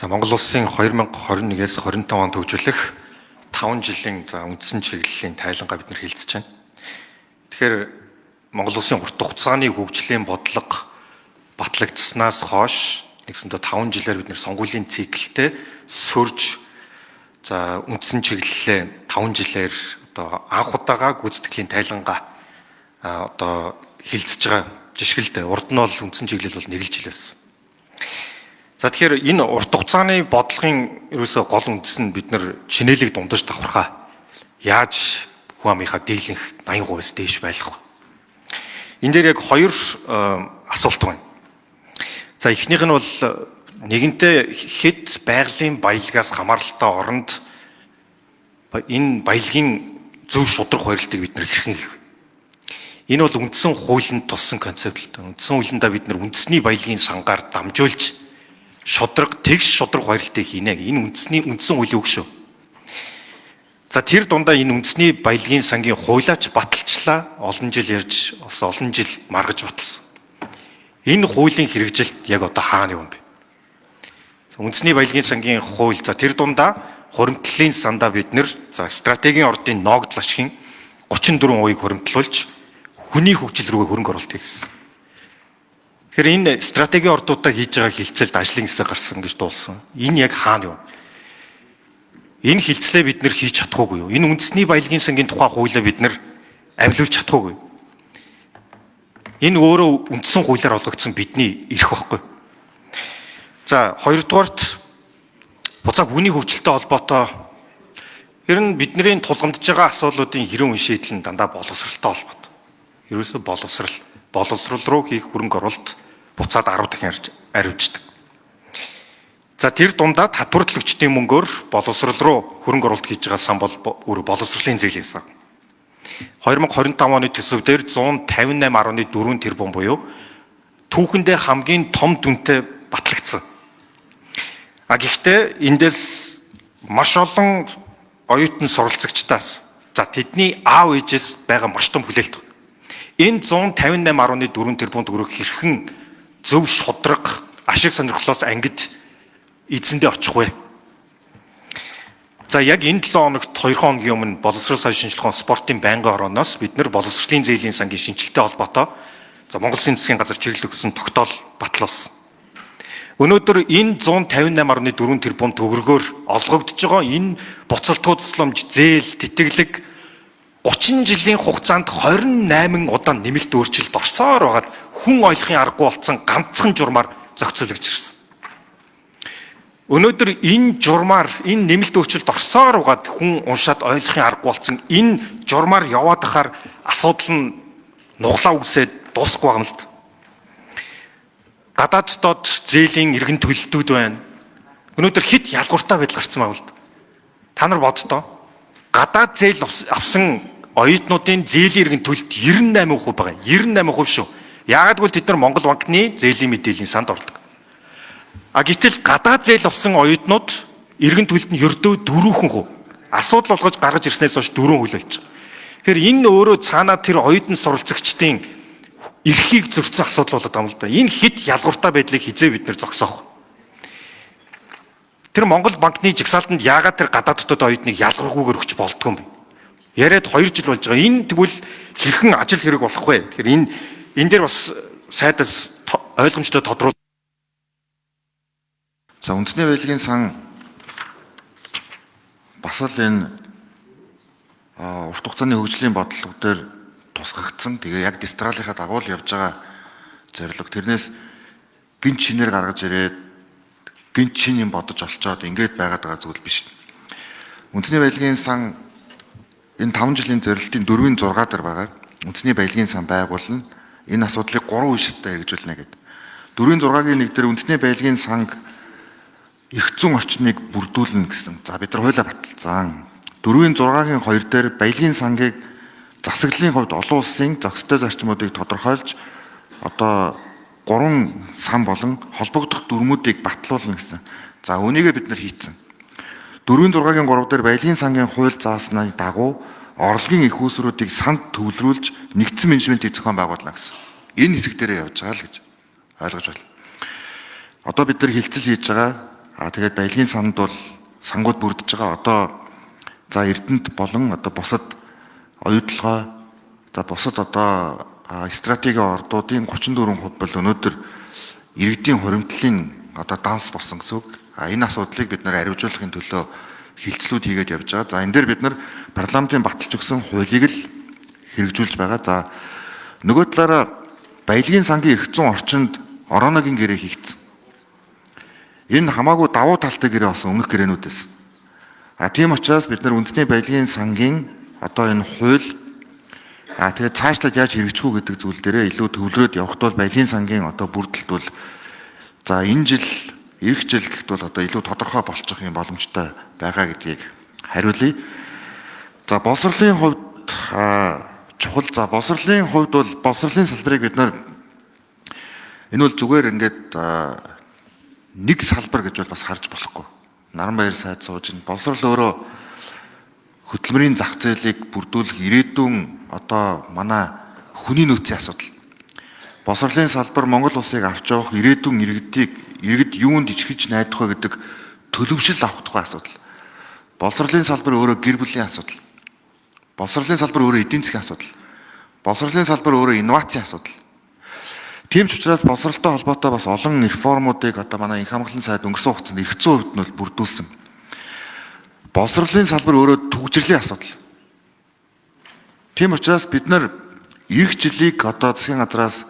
За Монгол Улсын 2021-ээс 25 онд хөгжүүлэх 5 жилийн үндсэн чиглэлийн тайлангаа бид нар хэлцэж байна. Тэгэхээр Монгол Улсын урт хугацааны хөгжлийн бодлого батлагдсанаас хойш нэгсэндээ 5 жилээр бид нар сонгуулийн циклтэй сөрж үндсэн чиглэлээ 5 жилээр анх удаага гүйцэтгэлийн тайлангаа хэлцэж байгаа жишгэлтэй. Урд нь бол үндсэн чиглэл бол 1 жил байсан. За тэгэхээр энэ урт хугацааны бодлогын ерөөсөө гол үндэс нь бид нар чинээлэг дундаж давхархаа яаж хүн амынхаа дийлэнх 80%-аас дээш байх вэ? Энэ дээр яг хоёр асуулт байна. За эхнийх нь бол нэгэнтээ хэд байгалийн баялгаас хамааралтай оронд энэ баялагын зөв шудраг хуваарлтыг бид нар хэрхэн хийх вэ? Энэ бол үндсэн хуулинд туссан концепт л дээ. Үндсэн хуулиндаа бид нар үндэсний баялагын сангаар дамжуулж тэгш шудраг хуваарлтыг хийнэ. Энэ үндсэн хуулийн үг шүү. За тэр дундаа энэ үндэсний баялагын сангийн хуулиач баталчлаа. Олон жил ярьж, олон жил маргаж баталсан. Энэ хуулийн хэрэгжилт яг одоо хаана юм бэ? Үндэсний баялагын сангийн хууль. За тэр дундаа хуримтлалын сандаа бид нэр стратегийн ордын ногдол ашигын 34% хуримтлуулж хүний хөгжил рүүгээ хөрөнгө оруулалт хийсэн. Тэгэхээр энэ стратегийн ордуудаа хийж байгаа хилцэлд ажлын хэсэг гарсан гэж дуулсан. Энэ яг хаана юм? Энэ хилцлээ бид нэр хийж чадахгүй юу? Энэ үндэсний баялагын сангийн тухай хуулиа бид нэр авилуулж чадахгүй юу? Энэ өөрөө үндсэн хуулиар олгогдсон бидний эрх байхгүй. За хоёрдугаарт буцааг хүний хөгжилтэй холбоотой ер нь бидний тулгамдж байгаа асуудлуудын хэрэн шийдэл нь дандаа боловсралтай холбоотой. Ерөөсөө боловсрал руу хийх хөрөнгө оруулалт буцаад 10 дахин аривждаг. За тэр дундаа татварлагчдын мөнгөөр боловсрал руу хөрөнгө оруулалт хийж байгаа сан бол боловсролын зээлийн сан. 2025 оны төсөвдөр 158.4 тэрбум буюу түүхэндээ хамгийн том дүнтэй батлагдсан. Гэхдээ эндээс маш олон оюутан суралцагчдаас тэдний аав ээжээс байгаа маш том хүлээлт. Энэ 158.4 тэрбум төгрөг хэрхэн зөв шудраг ашиг сонирхлоос ангид эзэндээ очих вэ? За яг энэ 7 хоногт 2 хоногийн өмнө боловсрол сайн шинжилгээ спортын байнгын орооноос бид нар боловсролын зээлийн сангийн шинжилгээтэй холбоотой Монгол Улсын засгийн газар чиглэл өгсөн тогтоол батлуулсан. Өнөөдөр энэ 158.4 тэрбум төгрөгөөр олгогдож байгаа энэ буцалтууд тусламж, зээл, тэтгэлэг 30 жилийн хугацаанд 28 удаа нэмэлт өөрчлөлт орсоор байгаад хүн ойлгохын аргагүй болсон ганцхан журмаар зохицуулж ирсэн. Өнөөдөр энэ журмаар энэ нэмэлт өөрчлөлт орсоор байгаад хүн уншаад ойлгохын аргагүй болсон энэ журмаар яваад ахаар асуудал нь нуглаа үсээд дуусахгүй байгаа юм л да. Гадаад доод зээлийн иргэн төлөлтүүд байна. Өнөөдөр хэд ялгууртай байдал гарсан байгаа л да. Та нар боддоо гадаад зээл авсан оюутнуудын зээлийн иргэн төлөлт 98% байгаа. 98% шүү. Яагаад гэвэл тэд нар Монгол банкны зээлийн мэдээллийн санд ордог. Гэтэл гадаад зээл авсан оюутнууд иргэн төлөлт нь ердөө 4%. Асуудал болгож гаргаж ирснээс хойш 4% болж байгаа. Тэгэхээр энэ өөрөө цаанаа тэр оюутан суралцагчдын эрхийг зөрчсөн асуудал болоод байгаа юм л да. Энэ хэд ялгууртай байдлыг хизээ бид нэр зогсоох. Тэр Монгол банкны жигсаалтанд яагаад тэр гадаад дотоод оюутныг ялгаргүйгээр өгч болдгоо юм бэ? Яриад 2 жил болж байгаа. Энэ тэгвэл хэрхэн ажил хэрэг болох вэ? Тэгэхээр энэ дээр бас сайдаас ойлгомжтой тодруулах. За үндэсний баялагын сан бас л энэ урт хугацааны хөгжлийн бодлого дээр тусгагдсан. Тэгээ яг дистралийнхаа дагуу л явж байгаа зорилго. Тэрнээс гинт шинээр гаргаж ирээд гинт шин юм бодож олцоод ингээд байгаад байгаа зүйл биш. Үндэсний баялагын сан энэ 5 жилийн зорилтын 4-ийн 6 дээр байгаа. Үндэсний баялагын сан байгуулна. Энэ асуудлыг 3 үе шаттай хэрэгжүүлнэ гэдэг. 4-ийн 6-гийн нэг дээр үндэсний баялагын санг эрх зүйн орчныг бүрдүүлнэ гэсэн. За бид нар хуулиа баталсан. 4-ийн 6-гийн 2 дээр баялагын сангийг засаглалын хувьд олон улсын зохистой зарчмуудыг тодорхойлж 3 сан болон холбогдох дүрмүүдийг батлуулна гэсэн. За үүнийгээ бид нар хийцэн. 4-ийн 6-гийн 3 дээр баялагын сангийн хууль зааснаа дагуу орлогын их үүсвэрүүдийг санд төвлөрүүлж нэгдсэн менежментийн зохион байгуулна гэсэн. Энэ хэсэг дээрээ явж байгаа л гэж ойлгож байна. Одоо бид нар хилцэл хийж байгаа Тэгээд баялагын санд бол сангууд бүрдэж байгаа. Одоо за Эрдэнэт болон одоо бусад оюутлогоо за бусад одоо стратегийн ордуудын 34% бол өнөөдөр иргэдийн хуримтлалын одоо данс болсон гэсэн үг. Энэ асуудлыг бид нар ариужуулахын төлөө хилцлүүд хийгээд явж байгаа. За энэ дээр бид нар парламентын баталж өгсөн хуулийг л хэрэгжүүлж байгаа. За нөгөө талаараа баялагын сангийн эрх зүйн орчинд орооногийн гэрээ хийгдсэн. Энэ хамаагүй давуу талтай гэрээ болсон өмнөх гэрээнүүдээс. Тийм учраас бид нар үндэсний баялагын сангийн одоо энэ хууль тэгээд цаашлаад яаж хэрэгжих үү гэдэг зүйл дээрээ илүү төвлөрөөд явахд бол баялагын сангийн одоо бүрдэлт бол за энэ жил эх жил гэхэд бол одоо илүү тодорхой болчих юм боломжтой байгаа гэдгийг хариулъя. За боловсролын хувьд чухал за боловсролын хувьд бол боловсролын салбарыг бид нар энэ бол зүгээр ингээд нэг салбар гэж бол бас харж болохгүй. Наранбаяр сайд сууж ин боловсрол өөрөө хөтөлмөрийн зах зээлийг бүрдүүлэх ирээдүйн одоо манай хүний нөөцийн асуудал. Боловсролын салбар Монгол улсыг авч явах ирээдүйн иргэд юунд ичгэж найдах вэ гэдэг төлөвшил авах тухай асуудал. Боловсролын салбар өөрөө гэр бүлийн асуудал. Боловсролын салбар өөрөө эдийн засгийн асуудал. Боловсролын салбар өөрөө инновацийн асуудал. Тийм ч учраас боловсролтой холбоотой бас олон реформуудыг одоо манай Инх хамгааллын сайд өнгөрсөн хугацаанд эрх зүйн хувьд нь бол бүрдүүлсэн. Боловсролын салбар өөрөө төвөгжрлийн асуудал. Тийм учраас бид нар эх жилийг одоо засгийн газраас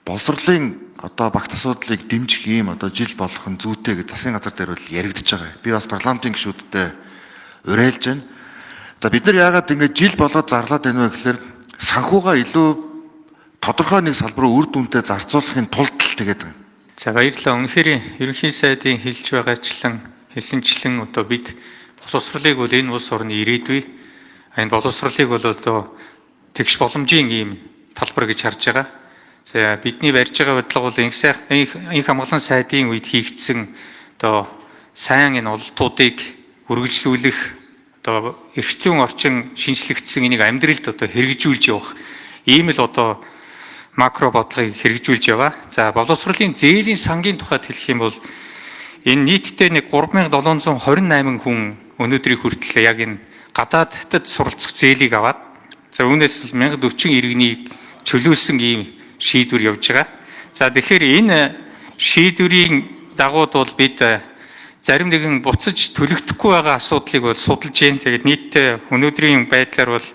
боловсролын одоо багц асуудлыг дэмжих ийм одоо жил болох нь зүйтэй гэж засгийн газар дээр бол яригдчихэж байгаа. Би бас парламентын гишүүдтэй уриалж байна. За бид нар яагаад ингэж жил болоод зарлаад байна вэ гэхээр санхугаа илүү тодорхой нэг салбар руу үр дүнтэй зарцуулахын тулд л тэгээд байна. За баярлалаа. Үнэхээр ерөнхий сайдын хэлж байгаачлан хэлсэнчлэн одоо бид боловсролыг бол энэ улс орны ирээдүй энэ боловсролыг бол одоо тэгш боломжийн ийм талбар гэж харж байгаа. За бидний барьж байгаа бодлого бол Инх хамгааллын сайдын үед хийгдсэн одоо сайн энэ ололтуудыг үргэлжлүүлэх одоо эрх зүйн орчин шинжлэгдсэн энийг амьдралд одоо хэрэгжүүлж явах ийм л одоо макро бодлогыг хэрэгжүүлж яваа. За боловсролын зээлийн сангийн тухайд хэлэх юм бол энэ нийтдээ нэг 3728 хүн өнөөдрийг хүртэл яг энэ гадаадд суралцах зээлийг аваад за үүнээс 1040 иргэнийг чөлөөлсөн ийм шийдвэр явж байгаа. За тэгэхээр энэ шийдвэрийн дагууд бол бид зарим нэгэн буцаж төлөгдөхгүй байгаа асуудлыг бол судалж байна. Тэгээд нийтдээ өнөөдрийн байдлаар бол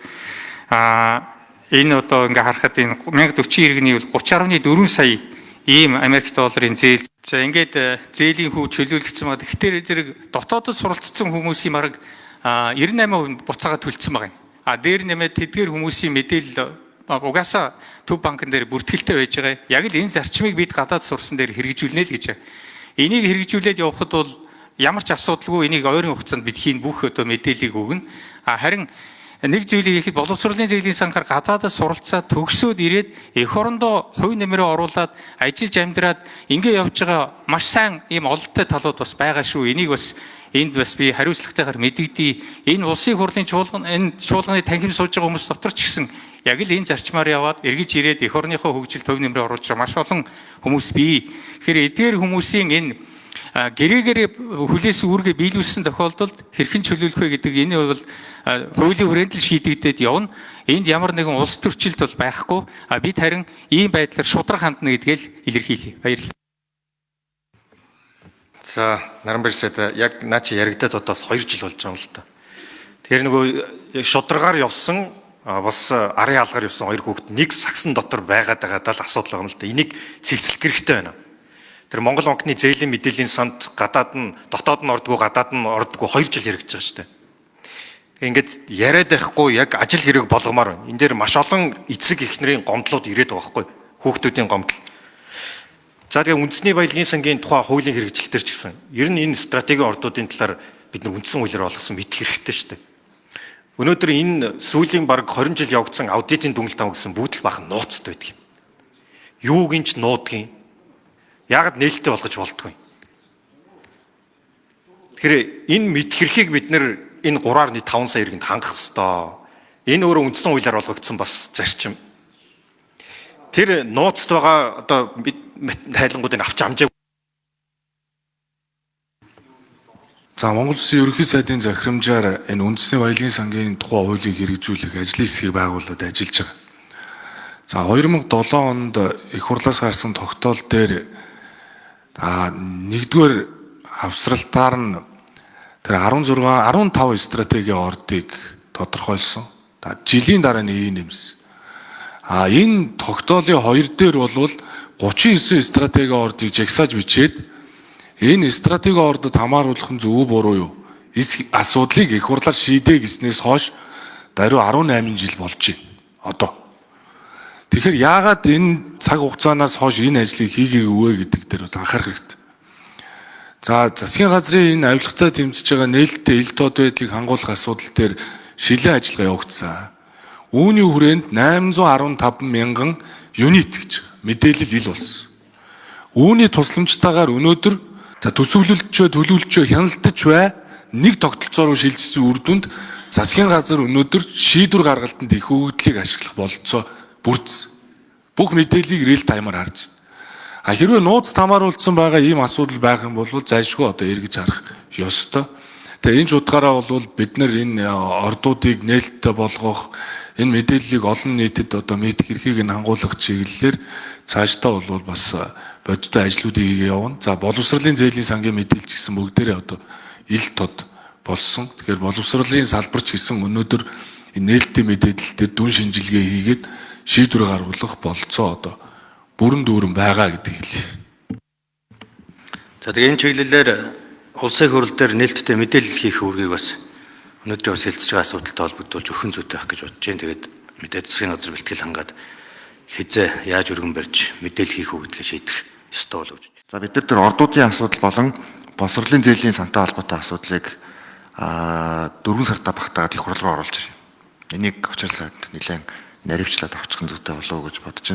энэ одоо ингээ харахад энэ 1040 иргэний бол 30.4 сая ийм Америк долларын зээл. За ингээд зээлийн хүү чөлөөлөгдсөн байгаа. Тэгэхээр зэрэг дотоодод суралцсан хүмүүсийн мараг 98% буцаага төлцсөн байгаа юм. Дээр нэмээд тэдгээр хүмүүсийн мэдээлэл угаасаа төв банкн дээр бүртгэлтэй байж байгаа. Яг л энэ зарчмыг бид гадаад сурсан дээр хэрэгжүүлнэ л гэж байна. Энийг хэрэгжүүлээд явхад бол ямар ч асуудалгүй энийг ойрын хугацаанд бид хийн бүх одоо мэдээллийг өгнө. Харин нэг зүйлийг хийхэд боловсролын зээлийн санхаар гадаадас суралцаад төгсөөд ирээд эх орондоо хувь нэмрээ оруулаад ажиллаж амьдраад ингэ явж байгаа маш сайн ийм ололттой талууд бас байгаа шүү. Энийг бас энд бас би хариуцлагатайгаар мэдэгдээ. Энэ улсын хурлын энэ чуулганы танхим сууж байгаа хүмүүс дотор ч гэсэн яг л энэ зарчмаар яваад эргэж ирээд эх орныхоо хөгжилд хувь нэмрээ оруулж байгаа маш олон хүмүүс бий. Тэгэхээр эдгээр хүмүүсийн энэ гэрээгээр хүлээс үүргээ биелүүлсэн тохиолдолд хэрхэн чөлөөлөх вэ гэдэг энэ бол хуулийн хүрээнд л шийдэгдээд явна. Энд ямар нэгэн улс төрчилт бол байхгүй. Бид харин ийм байдлаар шудраг хандна гэдгээл илэрхийлье. Баярлалаа. За Наранбаяр сайд яг наа чи яригдаад одоос 2 жил болж байгаа юм л та. Тэгэхээр нөгөө шударгаар явсан бас арын алгаар явсан 2 хүүхэд нэг сагсан дотор байгаад л асуудал байгаа юм л да. Энийг цэлцлэх хэрэгтэй байна. Тэр Монгол банкны зээлийн мэдээллийн санд гадаад нь дотоод нь ордгоо гадаад нь ордгоо 2 жил хэрэгжиж байгаа шүү дээ. Ингээд яриад байхгүй яг ажил хэрэг болгомоор байна. Энэ дээр маш олон эцэг эхнэрийн гомдлууд ирээд байгаа байхгүй хүүхдүүдийн гомдол. За тэгээ үндэсний баялагын сангийн тухай хуулийн хэрэгжилтээр ч гэсэн ер нь энэ стратегийн ордуудын талаар бид нар үндсэн хуулиар болгосон мэдэх хэрэгтэй шүү дээ. Өнөөдөр энэ сүүлийн бараг 20 жил явагдсан аудитын дүнэлт авах гэсэн бүгд л бахан нууцтай байдаг юм. Юу гинч нуудгийн яагаад нээлттэй болгож болдгүй. Тэгэхээр энэ мэд хэрхийг бид нэр энэ 3.5 сая иргэнд хангах ёстой. Энэ өөрөө үндсэн хуулиар болгогдсон бас зарчим. Тэр нууцд байгаа одоо бид тайлангуудыг авч амжааг За Монгол Улсын ерөнхий сайдын захирамжаар энэ үндэсний баялагын сангийн тухай хуулийг хэрэгжүүлэх ажлын хэсгийг байгуулад ажиллаж байгаа. За 2007 онд их хурлаас гарсан тогтоол дээр нэгдүгээр авсралтаар нь тэр 15 стратегийн ордыг тодорхойлсон. Жилийн дараа нэг нэмсэн. Энэ тогтоолын 2 дээр бол 39 стратегийн ордыг жагсааж бичээд энэ стратегийн ордод хамааруулах нь зөв буруу юу? Асуудлыг их хурлаар шийдэ гэснээс хойш даруй 18 жил болж байна. Одоо. Тэгэхээр яагаад энэ цаг хугацаанаас хойш энэ ажлыг хийгээгүй вэ гэдэг дээр анхаарах хэрэгтэй. За засгийн газрын энэ авилгатай тэмцэж байгаа нээлттэй ил тод байдлыг хангуулах асуудал дээр шилэн ажиллагаа явагдсан. Үүний хүрээнд 815 мянган юнит гэж мэдээлэл ил болсон. Үүний тусламжтайгаар өнөөдөр төсөвлөлтч бай, төлөвлөлтч бай, хяналтч бай нэг тогтолцоо руу шилжсэн үр дүнд засгийн газар өнөөдөр шийдвэр гаргалтанд их хөгжлийг ашиглах бололцоо бүрдсэн. Бүх мэдээллийг реал таймаар харж байна. Хэрвээ нууц тамааруулсан байгаа ийм асуудал байх юм бол зайлшгүй одоо эргэж харах ёстой. Тэгээ энэ ч утгаараа бол бид нар энэ ордуудыг нээлттэй болгох, энэ мэдээллийг олон нийтэд одоо мэдэх эрхийг нь хангуулах чиглэлээр цаашдаа бол бас бодиттой ажлуудыг хийгээ явна. За боловсролын зээлийн сангийн мэдээлж гэсэн бүгдээрээ одоо ил тод болсон. Тэгэхээр боловсролын салбарч гэсэн өнөөдөр энэ нээлттэй мэдээлэл дээр дүн шинжилгээ хийгээд шийдвэр гаргах болцоо одоо бүрэн дүүрэн байгаа гэдгийг хэлье. За тэгээ энэ чиглэлээр улсын хурал дээр нээлттэй мэдээлэл хийх үүргийг бас өнөөдөр бас хэлцэж байгаа асуудалтай холбогдуулж өхөн зүйтэй байх гэж бодож байна. Тэгээд мэдээж засгийн газар бэлтгэл хангаад хизээ яаж өргөн барьж мэдээлэл хийх үү гэдгээ шийдэх ёстой болов гэж. За бид нар тэр ордуудын асуудал болон боловсролын зээлийн сантай холбоотой асуудлыг 4 сартаа багтаагаад их хурал руу оруулж ирнэ. Энийг очирлаад нэлээд наривчлаад авчих нь зүйтэй болов уу гэж бодож байна.